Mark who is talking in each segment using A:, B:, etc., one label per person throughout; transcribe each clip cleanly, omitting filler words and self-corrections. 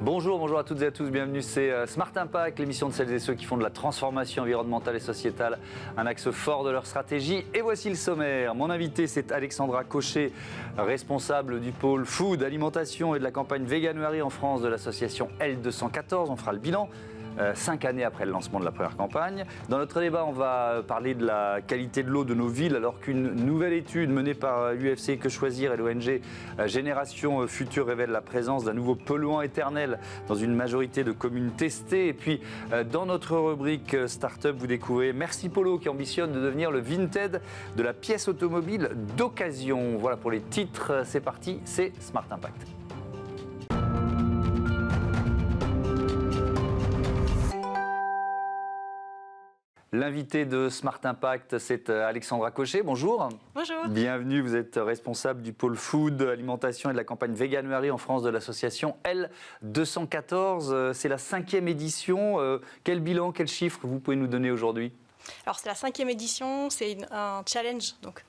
A: Bonjour à toutes et à tous, bienvenue, c'est Smart Impact, l'émission de celles et ceux qui font de la transformation environnementale et sociétale un axe fort de leur stratégie. Et voici le sommaire. Mon invité, c'est Alexandra Cochet, responsable du pôle food, alimentation et de la campagne Veganuary en France de l'association L214. On fera le bilan 5 années après le lancement de la première campagne. Dans notre débat, on va parler de la qualité de l'eau de nos villes, alors qu'une nouvelle étude menée par l'UFC Que Choisir et l'ONG Génération Future révèle la présence d'un nouveau polluant éternel dans une majorité de communes testées. Et puis, dans notre rubrique Startup, vous découvrez Merci Polo qui ambitionne de devenir le Vinted de la pièce automobile d'occasion. Voilà pour les titres, c'est parti, c'est Smart Impact. L'invité de Smart Impact, c'est Alexandra Cochet. Bonjour.
B: Bonjour.
A: Bienvenue, vous êtes responsable du pôle food, alimentation et de la campagne Veganuary en France de l'association L214. C'est la 5e édition. Quel bilan, quel chiffre vous pouvez nous donner aujourd'hui?
B: Alors c'est la 5e édition, c'est un challenge. Donc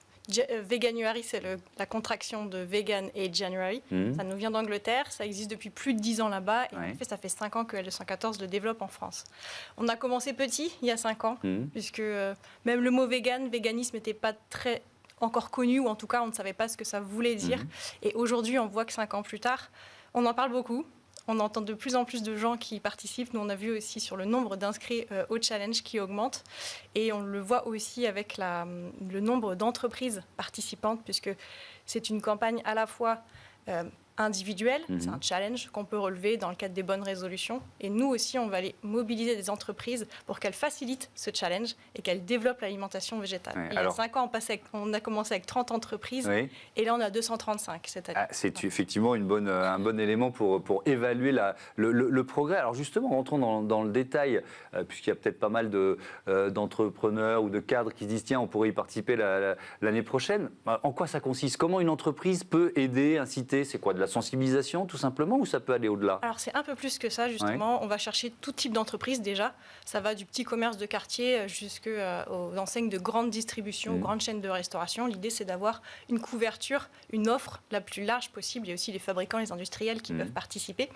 B: Veganuary, c'est la contraction de Vegan et January. Ça nous vient d'Angleterre, ça existe depuis plus de 10 ans là-bas. Et en fait, ça fait 5 ans que L214 le développe en France. On a commencé petit, il y a 5 ans, puisque même le mot vegan, véganisme n'était pas très encore connu, ou en tout cas, on ne savait pas ce que ça voulait dire. Et aujourd'hui, on voit que 5 ans plus tard, on en parle beaucoup. On entend de plus en plus de gens qui participent. Nous, on a vu aussi sur le nombre d'inscrits au challenge qui augmente. Et on le voit aussi avec le nombre d'entreprises participantes, puisque c'est une campagne à la fois individuelle, c'est un challenge qu'on peut relever dans le cadre des bonnes résolutions. Et nous aussi, on va aller mobiliser des entreprises pour qu'elles facilitent ce challenge et qu'elles développent l'alimentation végétale. Il y a 5 ans, on a commencé avec 30 entreprises et là, on a 235 cette année.
A: C'est effectivement un bon élément pour évaluer le progrès. Alors justement, rentrons dans le détail, puisqu'il y a peut-être pas mal d'entrepreneurs ou de cadres qui se disent « Tiens, on pourrait y participer l'année prochaine ». En quoi ça consiste? Comment une entreprise peut aider, inciter? C'est quoi, de la sensibilisation tout simplement, ou ça peut aller au-delà?
B: Alors c'est un peu plus que ça justement, on va chercher tout type d'entreprise déjà, ça va du petit commerce de quartier jusqu'aux enseignes de grande distribution, aux grandes chaînes de restauration. L'idée c'est d'avoir une couverture, une offre la plus large possible. Il y a aussi les fabricants, les industriels qui peuvent participer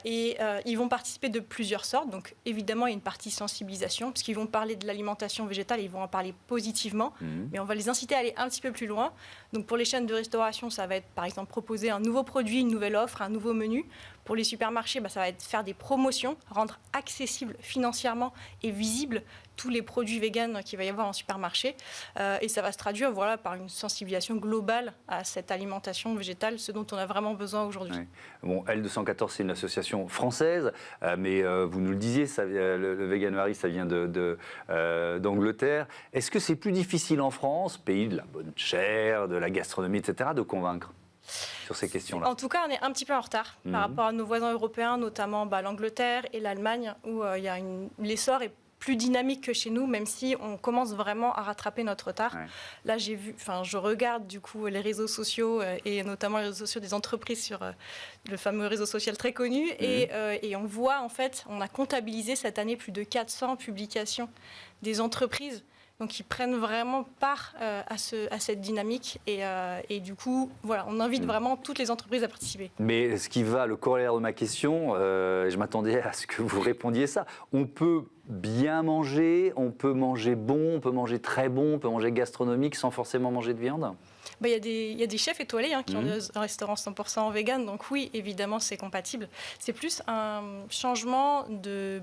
B: ils vont participer de plusieurs sortes. Donc évidemment il y a une partie sensibilisation parce qu'ils vont parler de l'alimentation végétale, ils vont en parler positivement, mais on va les inciter à aller un petit peu plus loin. Donc pour les chaînes de restauration, ça va être par exemple proposer un nouveau produit, une nouvelle offre, un nouveau menu. Pour les supermarchés, ça va être faire des promotions, rendre accessible financièrement et visible tous les produits véganes qu'il va y avoir en supermarché. Et ça va se traduire par une sensibilisation globale à cette alimentation végétale, ce dont on a vraiment besoin aujourd'hui.
A: Bon, L214, c'est une association française, mais vous nous le disiez, le Veganuary, ça vient d'Angleterre. Est-ce que c'est plus difficile en France, pays de la bonne chair, de la gastronomie, etc., de convaincre sur ces questions-là?
B: En tout cas, on est un petit peu en retard par rapport à nos voisins européens, notamment l'Angleterre et l'Allemagne, où l'essor est plus dynamique que chez nous, même si on commence vraiment à rattraper notre retard. Là, je regarde du coup les réseaux sociaux et notamment les réseaux sociaux des entreprises sur le fameux réseau social très connu et on voit en fait, on a comptabilisé cette année plus de 400 publications des entreprises. Donc, ils prennent vraiment part à cette dynamique et du coup, on invite vraiment toutes les entreprises à participer.
A: Mais le corollaire de ma question, je m'attendais à ce que vous répondiez ça. On peut bien manger, on peut manger bon, on peut manger très bon, on peut manger gastronomique sans forcément manger de viande?
B: Il y a des chefs étoilés qui ont un restaurant 100% vegan, donc oui, évidemment, c'est compatible. C'est plus un changement de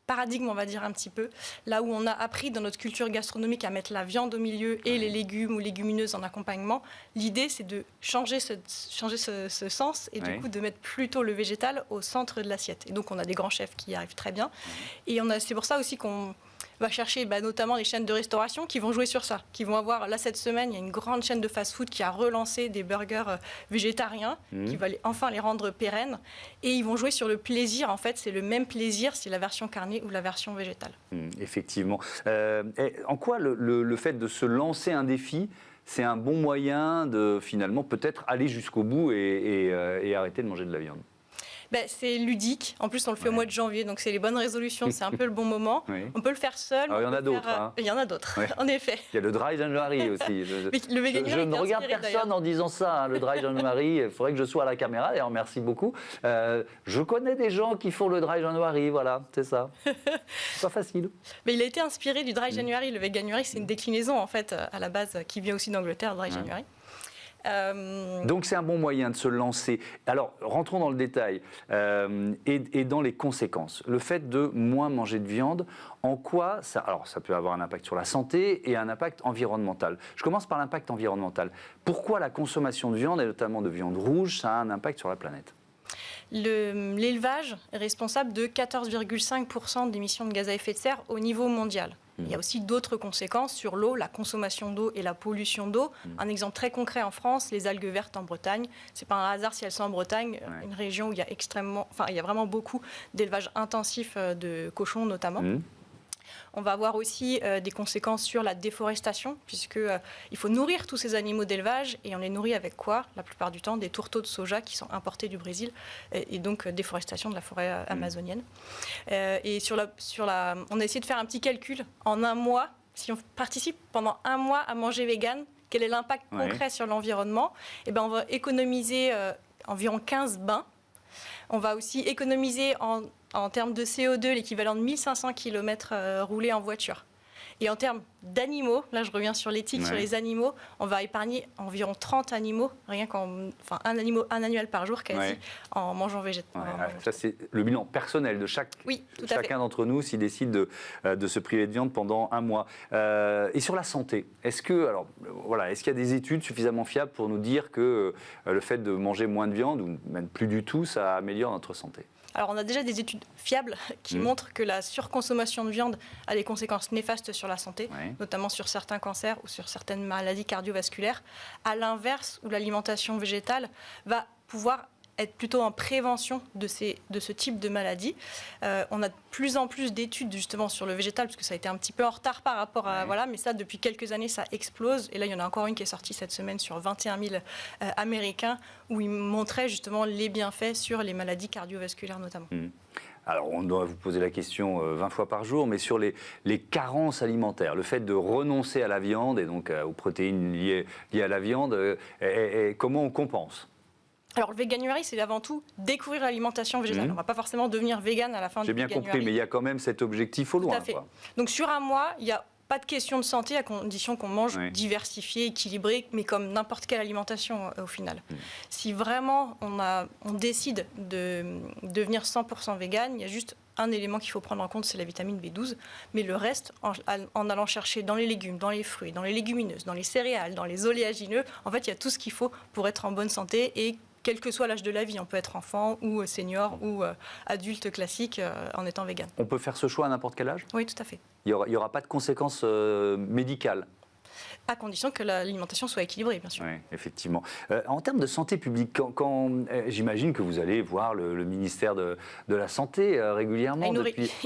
B: paradigme, on va dire un petit peu, là où on a appris dans notre culture gastronomique à mettre la viande au milieu et les légumes ou légumineuses en accompagnement. L'idée, c'est de changer ce sens et du coup de mettre plutôt le végétal au centre de l'assiette. Et donc, on a des grands chefs qui y arrivent très bien. Et c'est pour ça aussi qu'on va chercher notamment les chaînes de restauration qui vont jouer sur ça, qui vont avoir, là cette semaine, il y a une grande chaîne de fast-food qui a relancé des burgers végétariens, qui va enfin les rendre pérennes, et ils vont jouer sur le plaisir, en fait, c'est le même plaisir, c'est la version carnée ou la version végétale.
A: Effectivement. En quoi le fait de se lancer un défi, c'est un bon moyen de finalement peut-être aller jusqu'au bout et arrêter de manger de la viande?
B: C'est ludique. En plus, on le fait au mois de janvier, donc c'est les bonnes résolutions, c'est un peu le bon moment. On peut le faire seul.
A: Alors, il y en a d'autres.
B: Il y en a d'autres, en effet.
A: Il y a le Dry January aussi.
B: Le Veganuary,
A: je ne regarde personne en disant ça. Le Dry January, il faudrait que je sois à la caméra. D'ailleurs, merci beaucoup. Je connais des gens qui font le Dry January, voilà, c'est ça. C'est pas facile.
B: Mais il a été inspiré du Dry January. Le Veganuary, c'est une déclinaison, en fait, à la base, qui vient aussi d'Angleterre, Dry January.
A: Donc c'est un bon moyen de se lancer. Alors rentrons dans le détail et dans les conséquences. Le fait de moins manger de viande, en quoi ça... Alors ça peut avoir un impact sur la santé et un impact environnemental. Je commence par l'impact environnemental. Pourquoi la consommation de viande, et notamment de viande rouge, ça a un impact sur la planète ?
B: L'élevage est responsable de 14,5% d'émissions de gaz à effet de serre au niveau mondial. Il y a aussi d'autres conséquences sur l'eau, la consommation d'eau et la pollution d'eau. Un exemple très concret en France, les algues vertes en Bretagne. C'est pas un hasard si elles sont en Bretagne, une région où il y a vraiment beaucoup d'élevage intensif de cochons notamment. On va avoir aussi des conséquences sur la déforestation, puisqu'il faut nourrir tous ces animaux d'élevage, et on les nourrit avec quoi? La plupart du temps, des tourteaux de soja qui sont importés du Brésil, et donc déforestation de la forêt amazonienne. Et on a essayé de faire un petit calcul. En un mois, si on participe pendant un mois à manger vegan, quel est l'impact concret sur l'environnement? On va économiser environ 15 bains. On va aussi économiser en termes de CO2 l'équivalent de 1500 km roulés en voiture. Et en termes d'animaux, là je reviens sur l'éthique, sur les animaux, on va épargner environ 30 animaux, un animal par jour quasi, en mangeant végétal.
A: Ça c'est le bilan personnel de chacun d'entre nous s'il décide de se priver de viande pendant un mois. Et sur la santé, est-ce qu'il y a des études suffisamment fiables pour nous dire que le fait de manger moins de viande, ou même plus du tout, ça améliore notre santé ?
B: Alors, on a déjà des études fiables qui montrent que la surconsommation de viande a des conséquences néfastes sur la santé, notamment sur certains cancers ou sur certaines maladies cardiovasculaires. À l'inverse, où l'alimentation végétale va pouvoir être plutôt en prévention de ce type de maladie. On a de plus en plus d'études justement sur le végétal, parce que ça a été un petit peu en retard par rapport à... mais ça, depuis quelques années, ça explose. Et là, il y en a encore une qui est sortie cette semaine sur 21 000 Américains, où ils montraient justement les bienfaits sur les maladies cardiovasculaires notamment.
A: Alors, on doit vous poser la question 20 fois par jour, mais sur les carences alimentaires, le fait de renoncer à la viande et donc aux protéines liées à la viande, comment on compense ?
B: Alors, le Veganuary, c'est avant tout découvrir l'alimentation végétale. On ne va pas forcément devenir vegan à la fin du Veganuary.
A: J'ai bien compris, mais il y a quand même cet objectif au loin.
B: Tout à fait. Donc, sur un mois, il n'y a pas de question de santé à condition qu'on mange diversifié, équilibré, mais comme n'importe quelle alimentation au final. Si vraiment on décide de devenir 100% vegan, il y a juste un élément qu'il faut prendre en compte, c'est la vitamine B12. Mais le reste, en allant chercher dans les légumes, dans les fruits, dans les légumineuses, dans les céréales, dans les oléagineux, en fait, il y a tout ce qu'il faut pour être en bonne santé et quel que soit l'âge de la vie, on peut être enfant ou senior ou adulte classique en étant vegan.
A: On peut faire ce choix à n'importe quel âge ?
B: Oui, tout à fait.
A: Il n'y aura pas de conséquences médicales ?
B: À condition que l'alimentation soit équilibrée, bien sûr.
A: Oui, effectivement. En termes de santé publique, j'imagine que vous allez voir le ministère de la Santé régulièrement.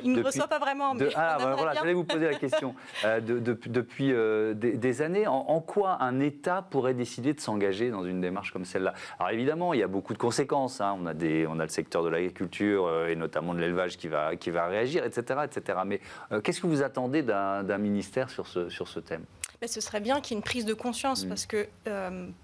B: Il ne reçoit pas vraiment. Mais
A: j'allais vous poser la question. Depuis des années, en quoi un État pourrait décider de s'engager dans une démarche comme celle-là ? Alors évidemment, il y a beaucoup de conséquences. On a le secteur de l'agriculture et notamment de l'élevage qui va réagir, etc. Mais qu'est-ce que vous attendez d'un ministère sur ce thème ?
B: Ce serait bien qu'il y ait une prise de conscience parce que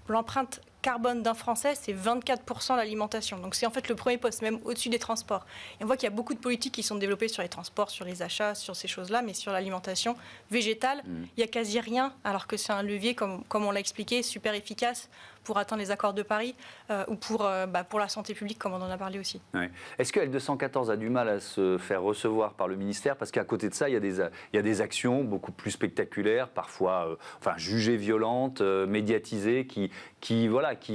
B: l'empreinte carbone d'un Français, c'est 24% l'alimentation. Donc c'est en fait le premier poste, même au-dessus des transports. Et on voit qu'il y a beaucoup de politiques qui sont développées sur les transports, sur les achats, sur ces choses-là, mais sur l'alimentation végétale, il n'y a quasi rien, alors que c'est un levier, comme on l'a expliqué, super efficace pour atteindre les accords de Paris ou pour la santé publique, comme on en a parlé aussi.
A: Ouais. Est-ce que L214 a du mal à se faire recevoir par le ministère ? Parce qu'à côté de ça, il y a des actions beaucoup plus spectaculaires, parfois jugées violentes, médiatisées, qui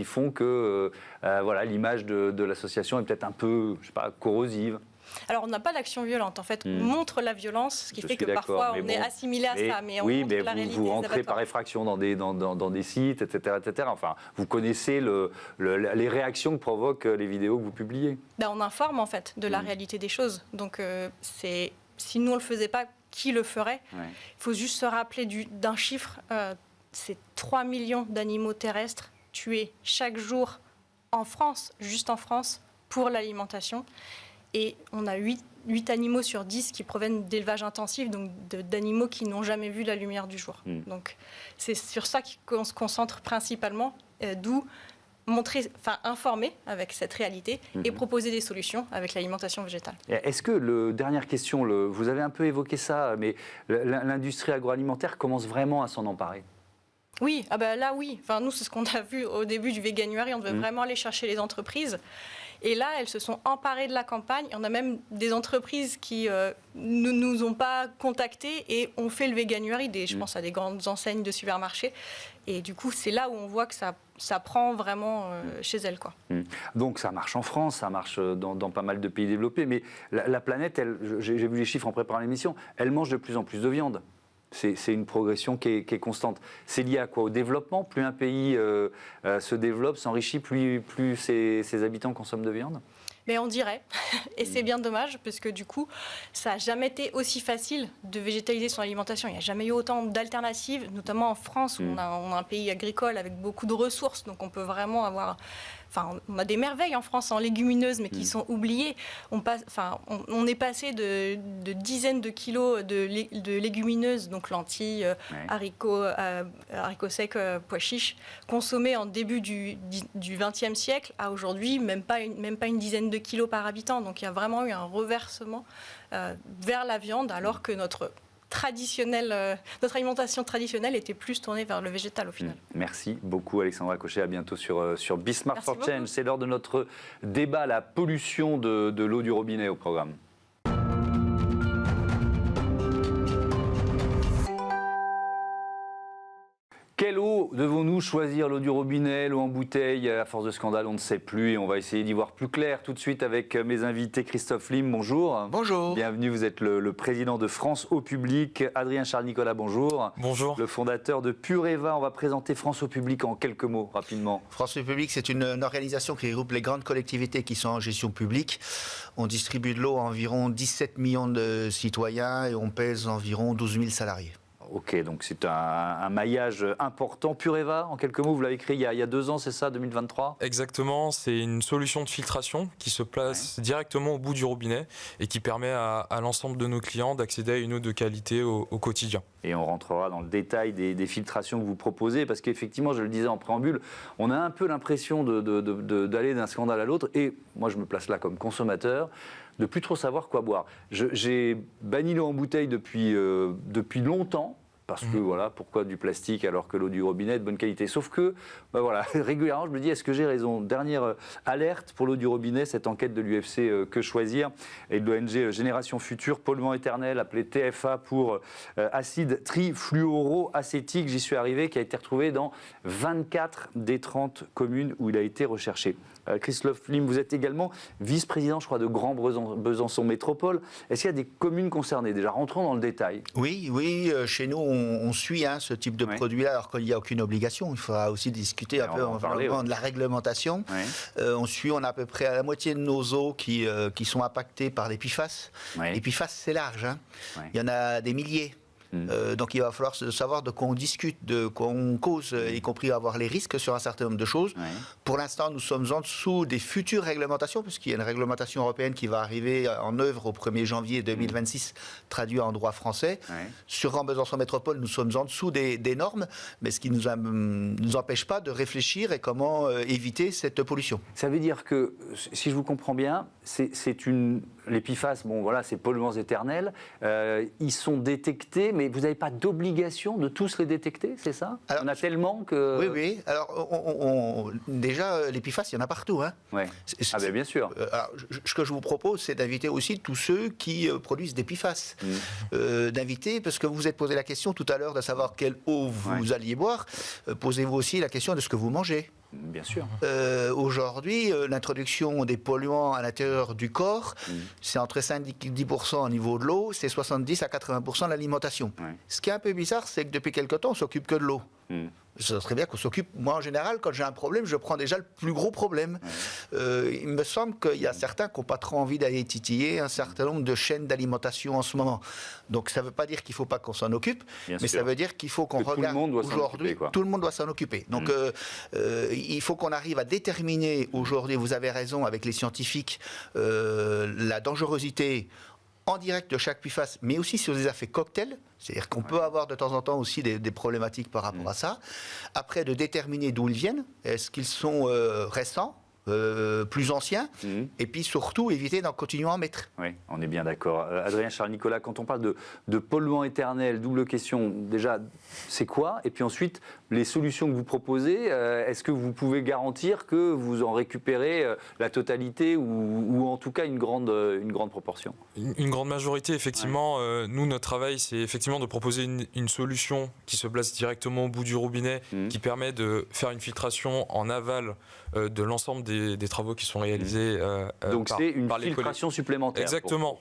A: font que l'image de l'association est peut-être un peu, corrosive.
B: Alors, on n'a pas d'action violente. En fait, on montre la violence, ce qui fait que parfois, on est assimilé à ça. Mais on montre la réalité.
A: Vous rentrez par effraction dans des sites, etc. Enfin, vous connaissez les réactions que provoquent les vidéos que vous publiez.
B: On informe, en fait, de la réalité des choses. Donc, si nous, on ne le faisait pas, qui le ferait ? Il faut juste se rappeler d'un chiffre. C'est 3 millions d'animaux terrestres tués chaque jour en France, juste en France, pour l'alimentation. Et on a 8 animaux sur 10 qui proviennent d'élevage intensif, donc d'animaux qui n'ont jamais vu la lumière du jour. Donc c'est sur ça qu'on se concentre principalement, d'où informer avec cette réalité et proposer des solutions avec l'alimentation végétale.
A: Est-ce que, dernière question, vous avez un peu évoqué ça, mais l'industrie agroalimentaire commence vraiment à s'en emparer?
B: Oui, là oui. Nous, c'est ce qu'on a vu au début du Veganuary. On devait vraiment aller chercher les entreprises. Et là, elles se sont emparées de la campagne. On a même des entreprises qui ne nous ont pas contactés et ont fait le Veganuary. Je pense à des grandes enseignes de supermarchés. Et du coup, c'est là où on voit que ça prend vraiment chez elles, quoi.
A: Donc ça marche en France, ça marche dans pas mal de pays développés. Mais la planète, j'ai vu les chiffres en préparant l'émission, elle mange de plus en plus de viande. C'est une progression qui est constante. C'est lié à quoi? Au développement? Plus un pays se développe, s'enrichit, plus ses habitants consomment de viande?
B: Mais on dirait, et c'est bien dommage, parce que du coup, ça n'a jamais été aussi facile de végétaliser son alimentation. Il n'y a jamais eu autant d'alternatives, notamment en France, où on a un pays agricole avec beaucoup de ressources, donc on peut vraiment avoir... on a des merveilles en France en légumineuses, mais qui sont oubliées. On est passé de dizaines de kilos de légumineuses, donc lentilles, haricots secs, pois chiches, consommés en début du XXe siècle, à aujourd'hui, même pas une dizaine de kilos par habitant. Donc il y a vraiment eu un reversement vers la viande, alors que notre alimentation traditionnelle était plus tournée vers le végétal au final.
A: Merci beaucoup Alexandra Cochet, à bientôt sur Bismart
B: Merci
A: for
B: beaucoup.
A: Change. C'est l'heure de notre débat, la pollution de l'eau du robinet au programme. Quelle eau devons-nous choisir? L'eau du robinet, l'eau en bouteille? À force de scandale, on ne sait plus et on va essayer d'y voir plus clair tout de suite avec mes invités. Christophe Lim, bonjour.
C: Bonjour.
A: Bienvenue, vous êtes le président de France Eau Public. Adrien Charles-Nicolas, bonjour.
C: Bonjour.
A: Le fondateur de Pureva. On va présenter France Eau Public en quelques mots, rapidement.
C: France Eau Public, c'est une organisation qui regroupe les grandes collectivités qui sont en gestion publique. On distribue de l'eau à environ 17 millions de citoyens et on pèse environ 12 000 salariés.
A: Ok, donc c'est un maillage important. Pureva, en quelques mots, vous l'avez créé il y a 2 ans, c'est ça, 2023?
D: Exactement, c'est une solution de filtration qui se place directement au bout du robinet et qui permet à l'ensemble de nos clients d'accéder à une eau de qualité au quotidien.
A: Et on rentrera dans le détail des filtrations que vous proposez, parce qu'effectivement, je le disais en préambule, on a un peu l'impression d'aller d'un scandale à l'autre, et moi je me place là comme consommateur, de plus trop savoir quoi boire. J'ai banni l'eau en bouteille depuis longtemps, parce que voilà, pourquoi du plastique alors que l'eau du robinet est de bonne qualité? Sauf que, voilà, régulièrement, je me dis, est-ce que j'ai raison? Dernière alerte pour l'eau du robinet, cette enquête de l'UFC Que Choisir et de l'ONG Génération Future, polluant éternel, appelé TFA pour acide trifluoroacétique, j'y suis arrivé, qui a été retrouvé dans 24 des 30 communes où il a été recherché. Christophe Lim, vous êtes également vice-président, je crois, de Grand Besançon Métropole. Est-ce qu'il y a des communes concernées? Déjà, rentrons dans le détail.
C: Oui, chez nous, on suit ce type de produit-là, alors qu'il n'y a aucune obligation. Il faudra aussi discuter un peu de la réglementation. On a à peu près à la moitié de nos eaux qui sont impactées par les PFAS. Les PFAS, c'est large. Il y en a des milliers. Donc il va falloir savoir de quoi on discute, de quoi on cause, y compris avoir les risques sur un certain nombre de choses. Pour l'instant, nous sommes en dessous des futures réglementations, puisqu'il y a une réglementation européenne qui va arriver en œuvre au 1er janvier 2026, traduit en droit français. Sur Grand Besançon Métropole, nous sommes en dessous des normes, mais ce qui ne nous empêche pas de réfléchir et comment éviter cette pollution.
A: Ça veut dire que, si je vous comprends bien, les PFAS, bon voilà, c'est polluants éternels, ils sont détectés, mais vous n'avez pas d'obligation de tous les détecter, c'est ça? Alors, on a tellement que...
C: Oui. Alors, déjà, les PFAS, il y en a partout.
A: Bien sûr.
C: Alors, ce que je vous propose, c'est d'inviter aussi tous ceux qui produisent des PFAS. D'inviter, parce que vous vous êtes posé la question tout à l'heure de savoir quelle eau vous alliez boire. Posez-vous aussi la question de ce que vous mangez.
A: Bien sûr.
C: Aujourd'hui, l'introduction des polluants à l'intérieur du corps, c'est entre 5 et 10% au niveau de l'eau, c'est 70 à 80% de l'alimentation. Ce qui est un peu bizarre, c'est que depuis quelque temps, on s'occupe que de l'eau. Ce serait bien qu'on s'occupe. Moi, en général, quand j'ai un problème, je prends déjà le plus gros problème. Il me semble qu'il y a certains qui n'ont pas trop envie d'aller titiller un certain nombre de chaînes d'alimentation en ce moment. Donc, ça ne veut pas dire qu'il ne faut pas qu'on s'en occupe, mais ça veut dire qu'il faut qu'on regarde aujourd'hui. Tout le monde doit s'en occuper. Donc, il faut qu'on arrive à déterminer aujourd'hui, vous avez raison, avec les scientifiques, la dangerosité en direct de chaque PFAS, mais aussi sur des effets cocktails. C'est-à-dire qu'on peut avoir de temps en temps aussi des problématiques par rapport à ça. Après, de déterminer d'où ils viennent. Est-ce qu'ils sont récents, plus anciens, et puis surtout éviter d'en continuer à en mettre.
A: Oui, on est bien d'accord. Adrien Charles-Nicolas, quand on parle de polluants éternels, double question, déjà, c'est quoi? Et puis ensuite, les solutions que vous proposez, est-ce que vous pouvez garantir que vous en récupérez la totalité ou en tout cas une grande proportion?
D: Une grande majorité, effectivement. Nous, notre travail, c'est effectivement de proposer une solution qui se place directement au bout du robinet, qui permet de faire une filtration en aval de l'ensemble des travaux qui sont réalisés
A: donc c'est une filtration supplémentaire.
D: Exactement.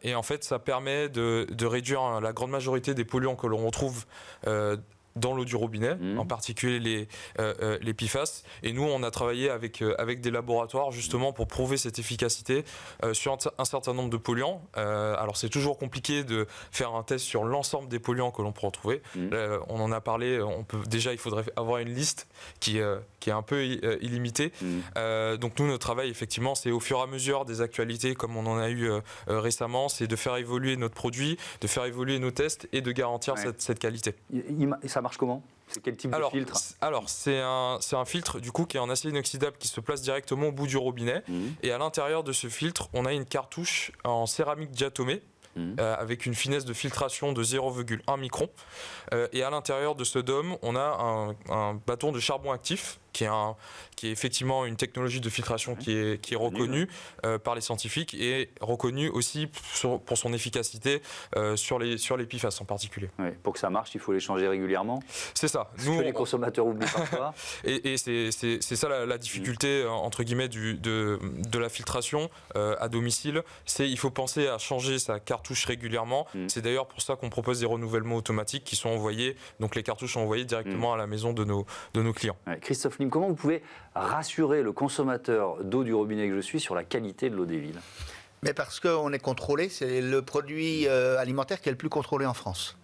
D: Et en fait, ça permet de réduire la grande majorité des polluants que l'on retrouve dans l'eau du robinet, en particulier les PFAS. Et nous, on a travaillé avec des laboratoires justement pour prouver cette efficacité sur un certain nombre de polluants. Alors c'est toujours compliqué de faire un test sur l'ensemble des polluants que l'on peut retrouver. On en a parlé, il faudrait avoir une liste qui est un peu illimitée. Donc nous, notre travail, effectivement, c'est au fur et à mesure des actualités, comme on en a eu récemment, c'est de faire évoluer notre produit, de faire évoluer nos tests et de garantir cette qualité.
A: Ça marche comment? C'est quel type de filtre?
D: Alors, c'est un filtre du coup qui est en acier inoxydable qui se place directement au bout du robinet. Et à l'intérieur de ce filtre, on a une cartouche en céramique diatomée. Avec une finesse de filtration de 0,1 micron. Et à l'intérieur de ce dôme, on a un bâton de charbon actif qui est effectivement une technologie de filtration qui est reconnue par les scientifiques et reconnue aussi pour son efficacité sur les PFAS en particulier.
A: Ouais, pour que ça marche, il faut les changer régulièrement.
D: C'est ça.
A: Ce que les consommateurs oublient parfois.
D: Et c'est ça la difficulté entre guillemets de la filtration à domicile. Il faut penser à changer sa cartouche régulièrement. C'est d'ailleurs pour ça qu'on propose des renouvellements automatiques qui sont envoyés. Donc les cartouches sont envoyées directement à la maison de nos clients. Ouais,
A: Christophe Lim, comment vous pouvez rassurer le consommateur d'eau du robinet que je suis sur la qualité de l'eau des villes?
C: Mais parce qu'on est contrôlé, c'est le produit alimentaire qui est le plus contrôlé en France.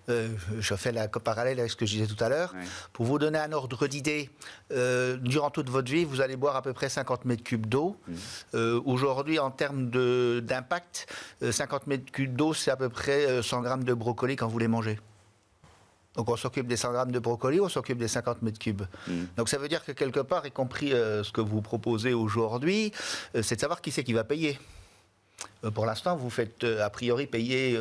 C: Je fais la parallèle avec ce que je disais tout à l'heure. Pour vous donner un ordre d'idée, durant toute votre vie, vous allez boire à peu près 50 mètres cubes d'eau. Aujourd'hui, en termes d'impact, 50 mètres cubes d'eau, c'est à peu près 100 grammes de brocoli quand vous les mangez. Donc on s'occupe des 100 grammes de brocoli, on s'occupe des 50 mètres cubes. Donc ça veut dire que quelque part, y compris ce que vous proposez aujourd'hui, c'est de savoir qui c'est qui va payer. Pour l'instant, vous faites a priori payer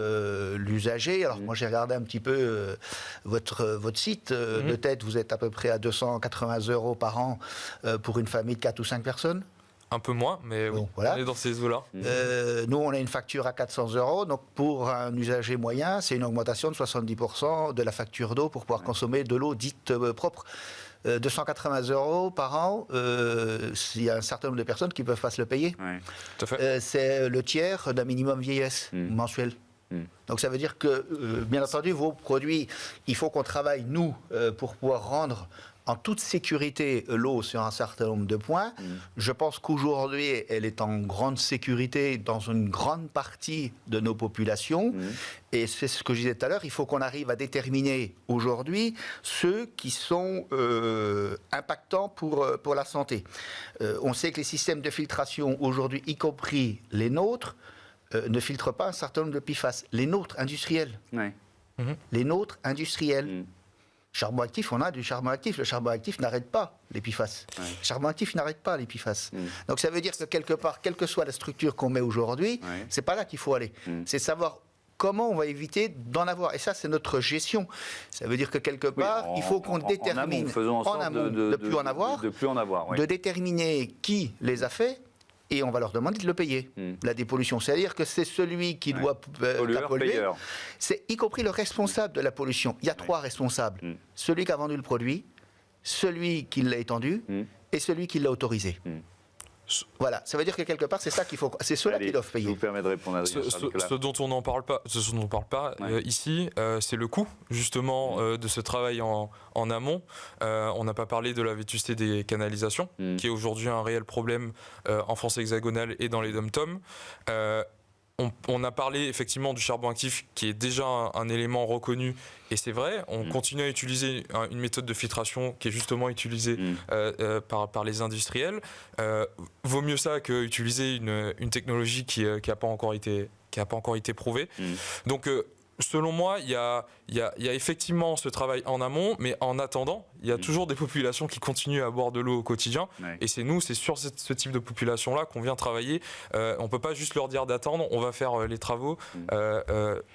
C: l'usager. Alors moi j'ai regardé un petit peu votre site. De tête, vous êtes à peu près à 280 € par an pour une famille de 4 ou 5 personnes.
D: Un peu moins, mais bon, voilà. On est dans ces eaux-là.
C: Nous, on a une facture à 400 €. Donc, pour un usager moyen, c'est une augmentation de 70% de la facture d'eau pour pouvoir consommer de l'eau dite propre. 280 € par an, il y a un certain nombre de personnes qui ne peuvent pas se le payer.
D: Tout à fait.
C: C'est le tiers d'un minimum vieillesse mensuel. Donc ça veut dire que, bien entendu, vos produits, il faut qu'on travaille, nous, pour pouvoir rendre en toute sécurité l'eau sur un certain nombre de points. Je pense qu'aujourd'hui, elle est en grande sécurité dans une grande partie de nos populations. Et c'est ce que je disais tout à l'heure, il faut qu'on arrive à déterminer aujourd'hui ceux qui sont impactants pour la santé. On sait que les systèmes de filtration aujourd'hui, y compris les nôtres, ne filtrent pas un certain nombre de PFAS. Les nôtres industriels. Les nôtres industriels. Charbon actif, on a du charbon actif. Le charbon actif n'arrête pas les PFAS. Le charbon actif n'arrête pas les PFAS. Donc ça veut dire que quelque part, quelle que soit la structure qu'on met aujourd'hui, c'est pas là qu'il faut aller. C'est savoir comment on va éviter d'en avoir. Et ça, c'est notre gestion. Ça veut dire que quelque part, il faut qu'on détermine en amont de plus en avoir, de déterminer qui les a fait. Et on va leur demander de le payer, la dépollution. C'est-à-dire que c'est celui qui doit polluer, c'est y compris le responsable de la pollution. Il y a trois responsables. Celui qui a vendu le produit, celui qui l'a étendu et celui qui l'a autorisé. Voilà, ça veut dire que quelque part, c'est ça qu'il faut, c'est ceux-là qui doivent payer.
A: Je vous permets de répondre à
D: ce dont on n'en parle pas, ici, c'est le coût justement de ce travail en amont. On n'a pas parlé de la vétusté des canalisations, qui est aujourd'hui un réel problème en France hexagonale et dans les dom-toms. On a parlé effectivement du charbon actif qui est déjà un élément reconnu et c'est vrai, on continue à utiliser une méthode de filtration qui est justement utilisée par les industriels. Vaut mieux ça que utiliser une technologie qui n'a pas encore été prouvée. Donc selon moi, il y a effectivement ce travail en amont, mais en attendant, il y a toujours des populations qui continuent à boire de l'eau au quotidien. Et c'est sur ce type de population-là qu'on vient travailler. On ne peut pas juste leur dire d'attendre, on va faire les travaux.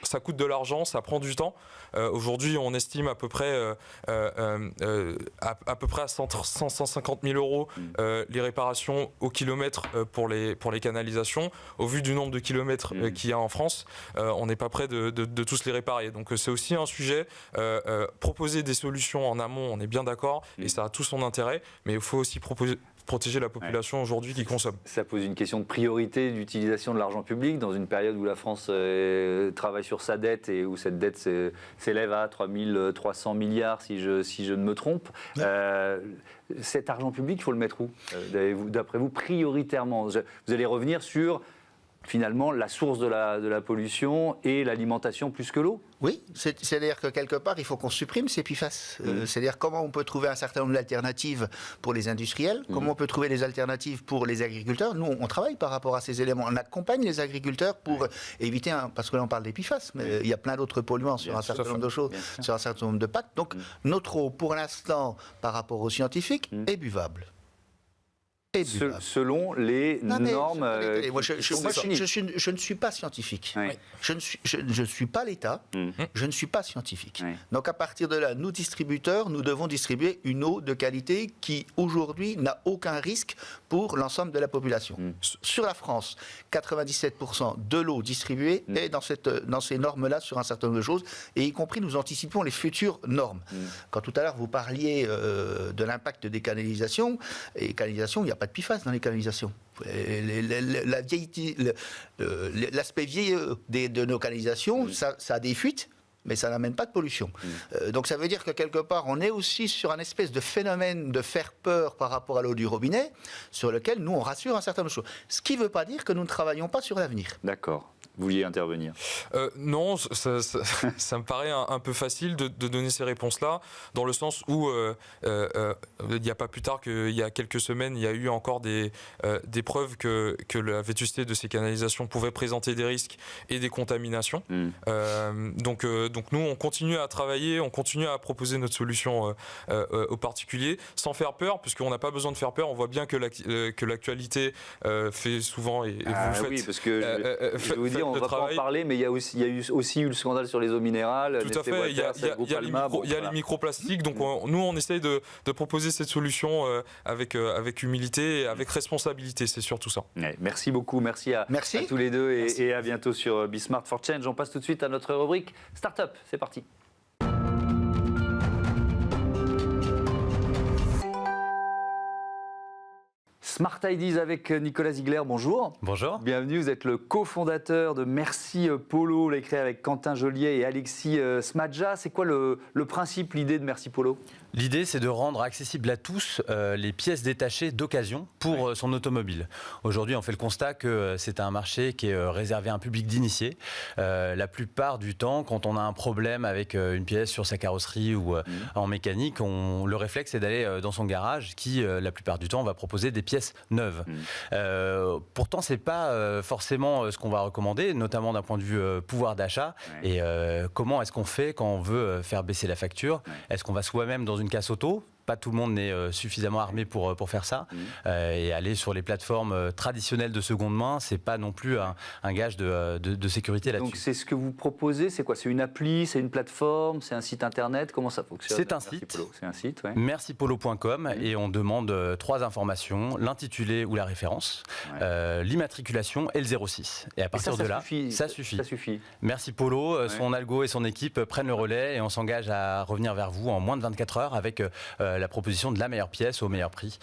D: Ça coûte de l'argent, ça prend du temps. Aujourd'hui, on estime à peu près à 150 000 euros les réparations au kilomètre pour les canalisations. Au vu du nombre de kilomètres qu'il y a en France, on n'est pas prêt de tous les réparer. Donc c'est aussi un sujet. Proposer des solutions en amont, on est bien d'accord, et ça a tout son intérêt, mais il faut aussi protéger la population aujourd'hui qui consomme. Ça
A: pose une question de priorité d'utilisation de l'argent public dans une période où la France travaille sur sa dette et où cette dette s'élève à 3 300 milliards si je ne me trompe. Cet argent public, il faut le mettre où, d'après vous, prioritairement? Vous allez revenir sur finalement la source de la pollution et l'alimentation plus que l'eau?
C: Oui, c'est-à-dire que quelque part, il faut qu'on supprime ces PFAS. C'est-à-dire comment on peut trouver un certain nombre d'alternatives pour les industriels, comment on peut trouver des alternatives pour les agriculteurs. Nous, on travaille par rapport à ces éléments. On accompagne les agriculteurs pour éviter, parce que là on parle des PFAS, mais il y a plein d'autres polluants sur un certain nombre de choses, sur un certain nombre de packs. Donc notre eau, pour l'instant, par rapport aux scientifiques, est buvable.
A: Selon les normes.
C: Moi, je ne suis pas scientifique. Oui. Je ne suis pas l'État. Je ne suis pas scientifique. Oui. Donc à partir de là, nous distributeurs, nous devons distribuer une eau de qualité qui aujourd'hui n'a aucun risque pour l'ensemble de la population. Sur la France, 97% de l'eau distribuée est dans ces normes-là sur un certain nombre de choses, et y compris nous anticipons les futures normes. Quand tout à l'heure vous parliez de l'impact des canalisations, et canalisations, il n'y a pas de PFAS dans les canalisations. L'aspect vieilleux de nos canalisations, ça a des fuites, mais ça n'amène pas de pollution. Donc ça veut dire que quelque part, on est aussi sur un espèce de phénomène de faire peur par rapport à l'eau du robinet, sur lequel nous, on rassure un certain nombre de choses. Ce qui ne veut pas dire que nous ne travaillons pas sur l'avenir.
A: D'accord. Vous vouliez intervenir?
D: Non, ça me paraît un peu facile de donner ces réponses-là, dans le sens où il n'y a pas plus tard qu'il y a quelques semaines, il y a eu encore des preuves que la vétusté de ces canalisations pouvait présenter des risques et des contaminations. Donc nous, on continue à travailler, on continue à proposer notre solution aux particuliers, sans faire peur, puisqu'on n'a pas besoin de faire peur. On voit bien que l'actualité fait souvent, et vous le faites.
A: Oui, parce que je vais vous dire, on ne va pas en parler, mais il y a aussi eu le scandale sur les eaux minérales.
D: Tout à fait, il y a les microplastiques, donc nous on essaye de proposer cette solution avec humilité et avec responsabilité, c'est surtout ça.
A: Merci beaucoup, merci à tous les deux et à bientôt sur Be Smart for Change. On passe tout de suite à notre rubrique Startup, c'est parti. Smart Ideas avec Nicolas Ziegler, bonjour.
E: Bonjour.
A: Bienvenue, vous êtes le cofondateur de Merci Polo, vous l'avez créé avec Quentin Joliet et Alexis Smadja. C'est quoi le principe, l'idée de Merci Polo ?
E: L'idée, c'est de rendre accessible à tous les pièces détachées d'occasion pour son automobile. Aujourd'hui, on fait le constat que c'est un marché qui est réservé à un public d'initiés. La plupart du temps, quand on a un problème avec une pièce sur sa carrosserie ou en mécanique, le réflexe est d'aller dans son garage qui, la plupart du temps, va proposer des pièces neuves. Pourtant, ce n'est pas forcément ce qu'on va recommander, notamment d'un point de vue pouvoir d'achat. Et comment est-ce qu'on fait quand on veut faire baisser la facture ? Est-ce qu'on va soi-même dans une casse auto ? Pas tout le monde n'est suffisamment armé pour faire ça. Et aller sur les plateformes traditionnelles de seconde main, c'est pas non plus un gage de sécurité là-dessus.
A: Donc c'est ce que vous proposez, c'est quoi ? C'est une appli, c'est une plateforme, c'est un site internet ? Comment ça fonctionne ?
E: C'est un site.
A: C'est un site, ouais.
E: Mercipolo.com et on demande 3 informations, l'intitulé ou la référence, l'immatriculation et le 06. Et à partir de là, ça suffit. Merci Polo, son algo et son équipe prennent le relais et on s'engage à revenir vers vous en moins de 24 heures avec la proposition de la meilleure pièce au meilleur prix.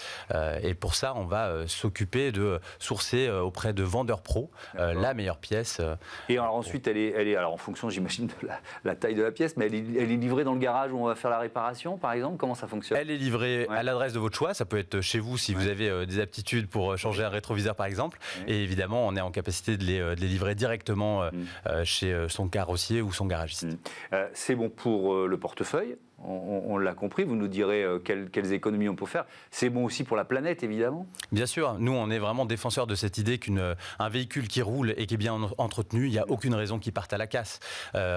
E: Et pour ça, on va s'occuper de sourcer auprès de vendeurs pro la meilleure pièce.
A: Et alors ensuite, elle est alors en fonction, j'imagine, de la taille de la pièce, mais elle est livrée dans le garage où on va faire la réparation, par exemple. Comment ça fonctionne?
E: Elle est livrée à l'adresse de votre choix. Ça peut être chez vous si vous avez des aptitudes pour changer un rétroviseur, par exemple. Et évidemment, on est en capacité de les livrer directement chez son carrossier ou son garagiste.
A: C'est bon pour le portefeuille. On l'a compris, vous nous direz quelles économies on peut faire. C'est bon aussi pour la planète, évidemment.
E: Bien sûr, nous on est vraiment défenseurs de cette idée qu'un véhicule qui roule et qui est bien entretenu, il n'y a aucune raison qu'il parte à la casse.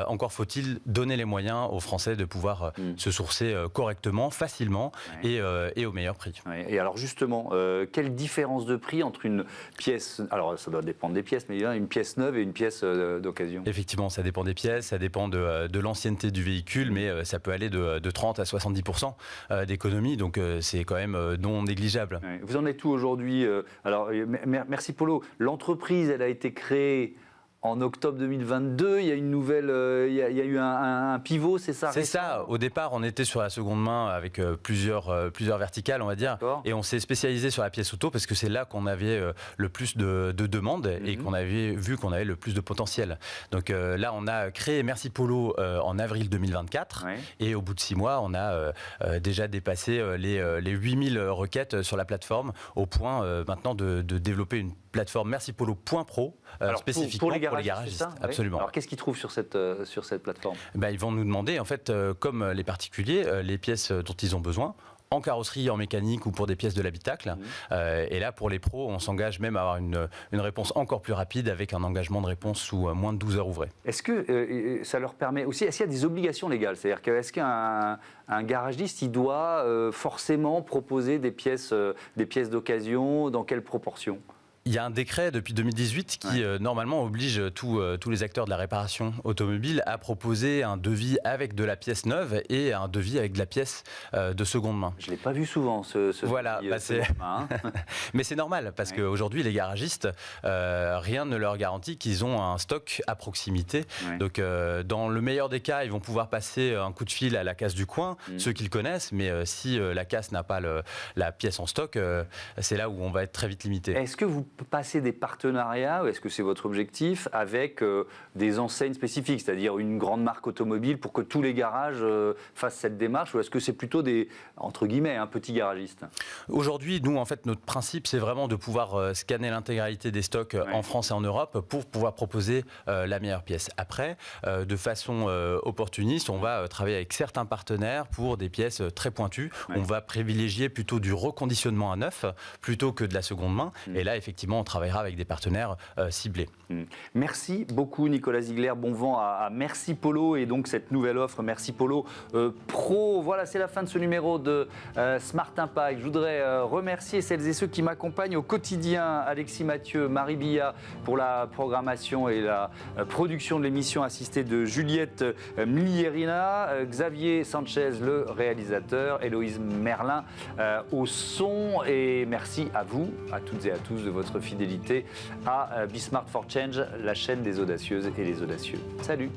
E: Encore faut-il donner les moyens aux Français de pouvoir se sourcer correctement, facilement et au meilleur prix.
A: Et alors justement, quelle différence de prix entre une pièce, alors ça doit dépendre des pièces, mais une pièce neuve et une pièce d'occasion?
E: Effectivement, ça dépend des pièces, ça dépend de l'ancienneté du véhicule, mais ça peut aller de 30 à 70% d'économie, donc c'est quand même non négligeable.
A: Vous en êtes où aujourd'hui? Alors, merci Polo. L'entreprise, elle a été créée en octobre 2022, il y a une nouvelle, il y a eu un pivot, c'est ça?
E: C'est ça. Au départ, on était sur la seconde main avec plusieurs verticales, on va dire, et on s'est spécialisé sur la pièce auto parce que c'est là qu'on avait le plus de demandes et qu'on avait vu qu'on avait le plus de potentiel. Donc là, on a créé Merci Polo en avril 2024 et au bout de 6 mois, on a déjà dépassé les 8000 requêtes sur la plateforme au point maintenant de développer une plateforme mercipolo.pro spécifiquement pour les garagistes.
A: Absolument. Alors qu'est-ce qu'ils trouvent sur cette plateforme?
E: Ils vont nous demander, en fait, comme les particuliers, les pièces dont ils ont besoin, en carrosserie, en mécanique ou pour des pièces de l'habitacle. Et là, pour les pros, on s'engage même à avoir une réponse encore plus rapide avec un engagement de réponse sous moins de 12 heures ouvrées.
A: Est-ce que ça leur permet aussi, est-ce qu'il y a des obligations légales? C'est-à-dire qu'est-ce qu'un garagiste, il doit forcément proposer des pièces d'occasion? Dans quelle proportion?
E: Il y a un décret depuis 2018 qui normalement oblige tous les acteurs de la réparation automobile à proposer un devis avec de la pièce neuve et un devis avec de la pièce de seconde main.
A: Je ne l'ai pas vu souvent
E: voilà, mais c'est normal parce qu'aujourd'hui les garagistes, rien ne leur garantit qu'ils ont un stock à proximité. Donc dans le meilleur des cas, ils vont pouvoir passer un coup de fil à la casse du coin, ceux qu'ils connaissent, mais si la casse n'a pas la pièce en stock, c'est là où on va être très vite limité.
A: Est-ce que vous passer des partenariats, ou est-ce que c'est votre objectif, avec des enseignes spécifiques, c'est-à-dire une grande marque automobile pour que tous les garages fassent cette démarche, ou est-ce que c'est plutôt des, entre guillemets, petits garagistes?
E: Aujourd'hui, nous, en fait, notre principe, c'est vraiment de pouvoir scanner l'intégralité des stocks en France et en Europe pour pouvoir proposer la meilleure pièce. Après, de façon opportuniste, on va travailler avec certains partenaires pour des pièces très pointues. On va privilégier plutôt du reconditionnement à neuf plutôt que de la seconde main. Et là, effectivement, on travaillera avec des partenaires ciblés.
A: Merci beaucoup Nicolas Ziegler, bon vent à Merci Polo et donc cette nouvelle offre Merci Polo Pro. Voilà, c'est la fin de ce numéro de Smart Impact. Je voudrais remercier celles et ceux qui m'accompagnent au quotidien, Alexis Mathieu, Marie Billa pour la programmation et la production de l'émission, assistée de Juliette Mlierina, Xavier Sanchez le réalisateur, Héloïse Merlin au son, et merci à vous, à toutes et à tous, de votre fidélité à Be Smart for Change, la chaîne des audacieuses et les audacieux. Salut!